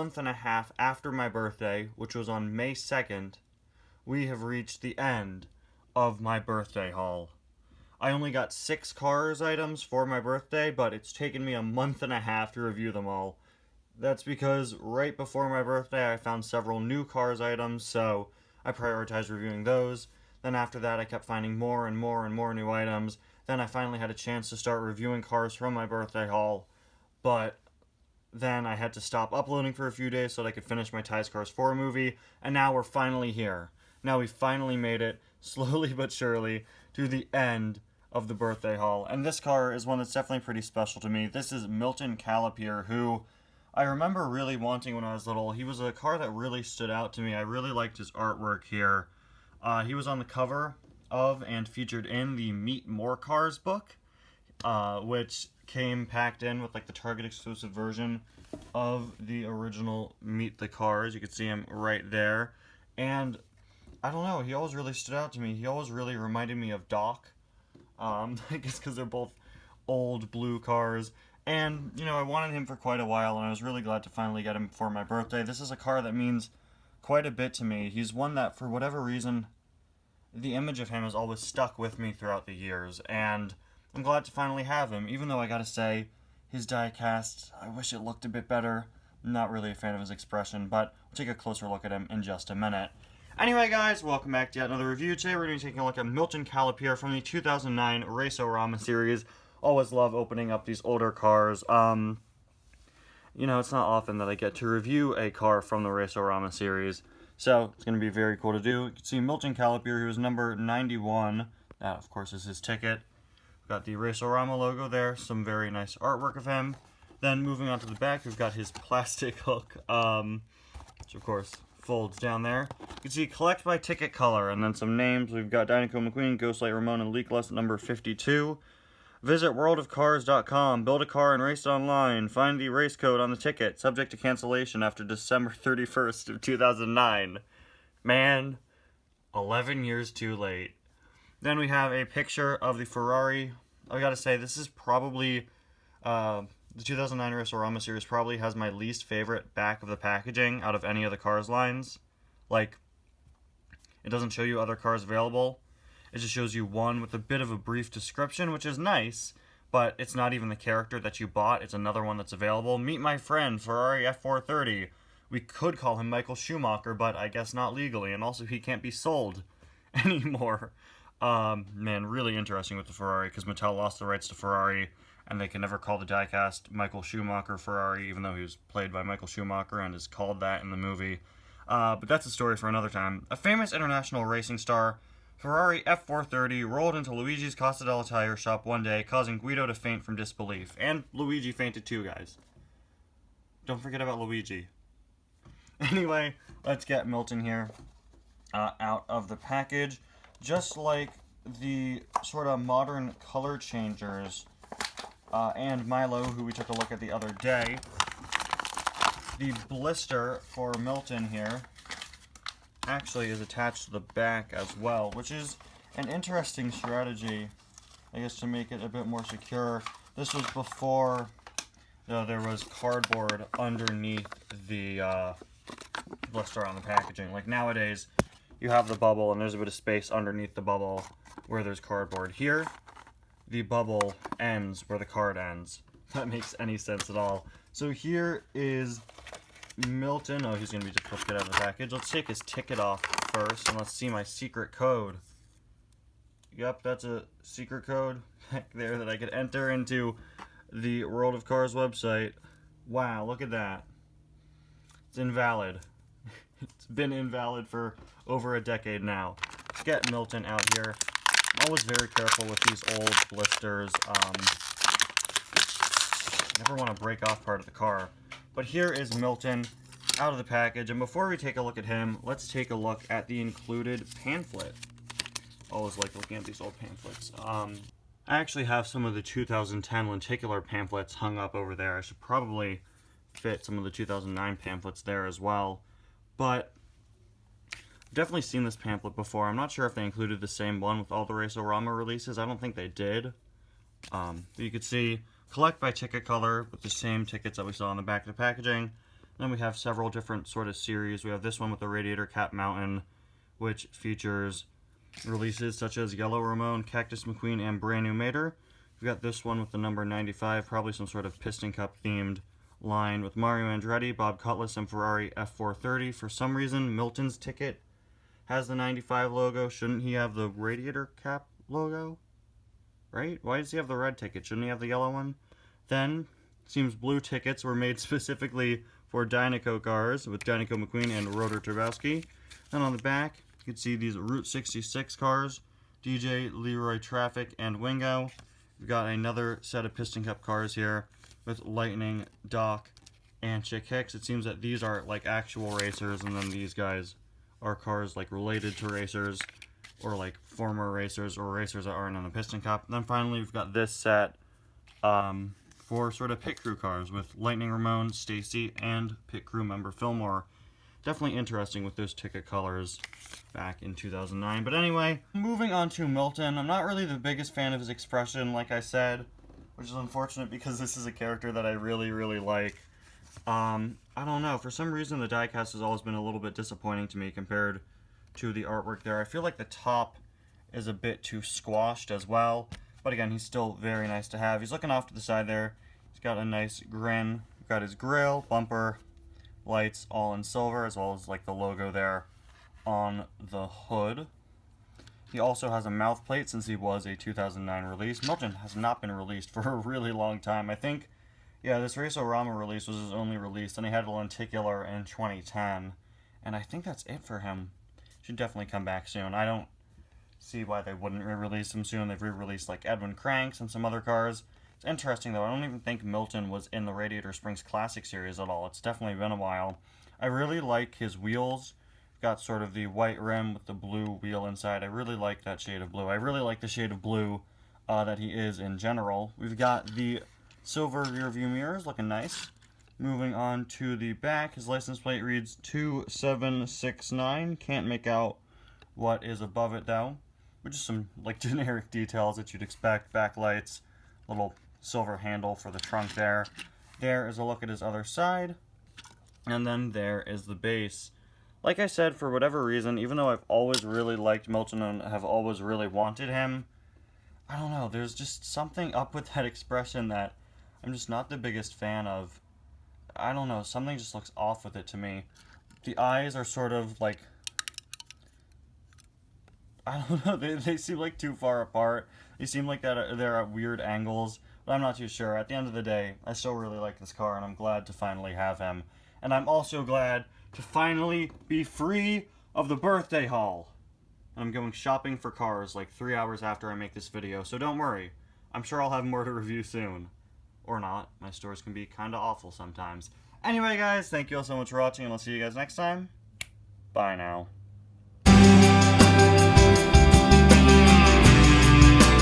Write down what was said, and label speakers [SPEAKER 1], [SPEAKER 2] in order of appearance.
[SPEAKER 1] month and a half after my birthday, which was on May 2nd, we have reached the end of my birthday haul. I only got 6 Cars items for my birthday, but it's taken me a month and a half to review them all. That's because right before my birthday I found several new Cars items, so I prioritized reviewing those. Then after that I kept finding more and more and more new items. Then I finally had a chance to start reviewing Cars from my birthday haul, but then I had to stop uploading for a few days so that I could finish my Ties Cars 4 movie, and now we're finally here. Now we finally made it, slowly but surely, to the end of the birthday haul. And this car is one that's definitely pretty special to me. This is Milton Calypeer, who I remember really wanting when I was little. He was a car that really stood out to me. I really liked his artwork here. He was on the cover of and featured in the Meet More Cars book, which came packed in with like the Target exclusive version of the original Meet the Cars. You can see him right there. And I don't know, he always really stood out to me. He always really reminded me of Doc. I guess because they're both old blue cars. And, you know, I wanted him for quite a while, and I was really glad to finally get him for my birthday. This is a car that means quite a bit to me. He's one that, for whatever reason, the image of him has always stuck with me throughout the years, and I'm glad to finally have him, even though I gotta say, his die-cast, I wish it looked a bit better. I'm not really a fan of his expression, but we'll take a closer look at him in just a minute. Anyway, guys, welcome back to yet another review. Today we're going to be taking a look at Milton Calypeer from the 2009 Race-O-Rama series. Always love opening up these older cars. You know, it's not often that I get to review a car from the Race-O-Rama series, so it's going to be very cool to do. You can see Milton Calypeer, who is number 91. That, of course, is his ticket. We've got the Race-O-Rama logo there, some very nice artwork of him. Then moving on to the back, we've got his plastic hook, which, of course, folds down there. You can see collect by ticket color, and then some names. We've got Dynaco McQueen, Ghostlight Ramon, and Leakless number 52. Visit worldofcars.com, build a car and race it online, find the race code on the ticket, subject to cancellation after December 31st of 2009. Man, 11 years too late. Then we have a picture of the Ferrari. I gotta say, this is probably, the 2009 Race-O-Rama series probably has my least favorite back of the packaging out of any of the Cars lines. Like, it doesn't show you other cars available. It just shows you one with a bit of a brief description, which is nice, but it's not even the character that you bought. It's another one that's available. Meet my friend, Ferrari F430. We could call him Michael Schumacher, but I guess not legally, and also he can't be sold anymore. Man, really interesting with the Ferrari, because Mattel lost the rights to Ferrari, and they can never call the diecast Michael Schumacher Ferrari, even though he was played by Michael Schumacher and is called that in the movie. But that's a story for another time. A famous international racing star, Ferrari F430, rolled into Luigi's Casa della Tire shop one day, causing Guido to faint from disbelief. And Luigi fainted too, guys. Don't forget about Luigi. Anyway, let's get Milton here out of the package. Just like the sort of modern color changers and Milo, who we took a look at the other day, the blister for Milton here actually is attached to the back as well, which is an interesting strategy, I guess, to make it a bit more secure. This was before there was cardboard underneath the blister on the packaging. Like nowadays, you have the bubble and there's a bit of space underneath the bubble where there's cardboard. Here, the bubble ends where the card ends. If that makes any sense at all. So here is Milton. Oh, he's going to be difficult to get out of the package. Let's take his ticket off first, and let's see my secret code. Yep, that's a secret code back there that I could enter into the World of Cars website. Wow, look at that. It's invalid. It's been invalid for over a decade now. Let's get Milton out here. I'm always very careful with these old blisters. Never want to break off part of the car. But here is Milton out of the package, and before we take a look at him, let's take a look at the included pamphlet. Always like looking at these old pamphlets. I actually have some of the 2010 lenticular pamphlets hung up over there. I should probably fit some of the 2009 pamphlets there as well. But I've definitely seen this pamphlet before. I'm not sure if they included the same one with all the Race-O-Rama releases. I don't think they did. But you could see collect by ticket color with the same tickets that we saw on the back of the packaging. Then we have several different sort of series. We have this one with the Radiator Cap Mountain, which features releases such as Yellow Ramon, Cactus McQueen, and Brand New Mater. We've got this one with the number 95, probably some sort of Piston Cup themed line with Mario Andretti, Bob Cutlass, and Ferrari F430. For some reason, Milton's ticket has the 95 logo. Shouldn't he have the Radiator Cap logo? Right? Why does he have the red ticket? Shouldn't he have the yellow one? Then, seems blue tickets were made specifically for Dynaco cars with Dynaco McQueen and Rotor Turbowski. Then on the back, you can see these Route 66 cars, DJ, Leroy Traffic, and Wingo. We've got another set of Piston Cup cars here with Lightning, Doc, and Chick Hicks. It seems that these are like actual racers, and then these guys are cars like related to racers, or like former racers, or racers that aren't in the Piston Cup. And then finally, we've got this set for sort of pit crew cars with Lightning Ramon, Stacy, and pit crew member Fillmore. Definitely interesting with those ticket colors back in 2009. But anyway, moving on to Milton. I'm not really the biggest fan of his expression, like I said, which is unfortunate because this is a character that I really, really like. I don't know. For some reason, the diecast has always been a little bit disappointing to me compared to the artwork there. I feel like the top is a bit too squashed as well. But again, he's still very nice to have. He's looking off to the side there. He's got a nice grin. We've got his grill, bumper, lights all in silver, as well as like the logo there on the hood. He also has a mouth plate since he was a 2009 release. Milton has not been released for a really long time. I think, yeah, this Race-O-Rama release was his only release, and he had a lenticular in 2010. And I think that's it for him. Should definitely come back soon. I don't see why they wouldn't re-release him soon. They've re-released like Edwin Cranks and some other cars. It's interesting though, I don't even think Milton was in the Radiator Springs Classic Series at all. It's definitely been a while. I really like his wheels. Got sort of the white rim with the blue wheel inside. I really like that shade of blue. I really like the shade of blue that he is in general. We've got the silver rear view mirrors looking nice. Moving on to the back, his license plate reads 2769. Can't make out what is above it though. But just some like generic details that you'd expect. Backlights, little silver handle for the trunk there. There is a look at his other side. And then there is the base. Like I said, for whatever reason, even though I've always really liked Milton and have always really wanted him, I don't know, there's just something up with that expression that I'm just not the biggest fan of. I don't know, something just looks off with it to me. The eyes are sort of like, I don't know, they seem like too far apart. They seem like that they're at weird angles, but I'm not too sure. At the end of the day, I still really like this car, and I'm glad to finally have him. And I'm also glad to finally be free of the birthday haul. I'm going shopping for cars like 3 hours after I make this video, so don't worry. I'm sure I'll have more to review soon. Or not. My stores can be kinda awful sometimes. Anyway guys, thank you all so much for watching, and I'll see you guys next time. Bye now.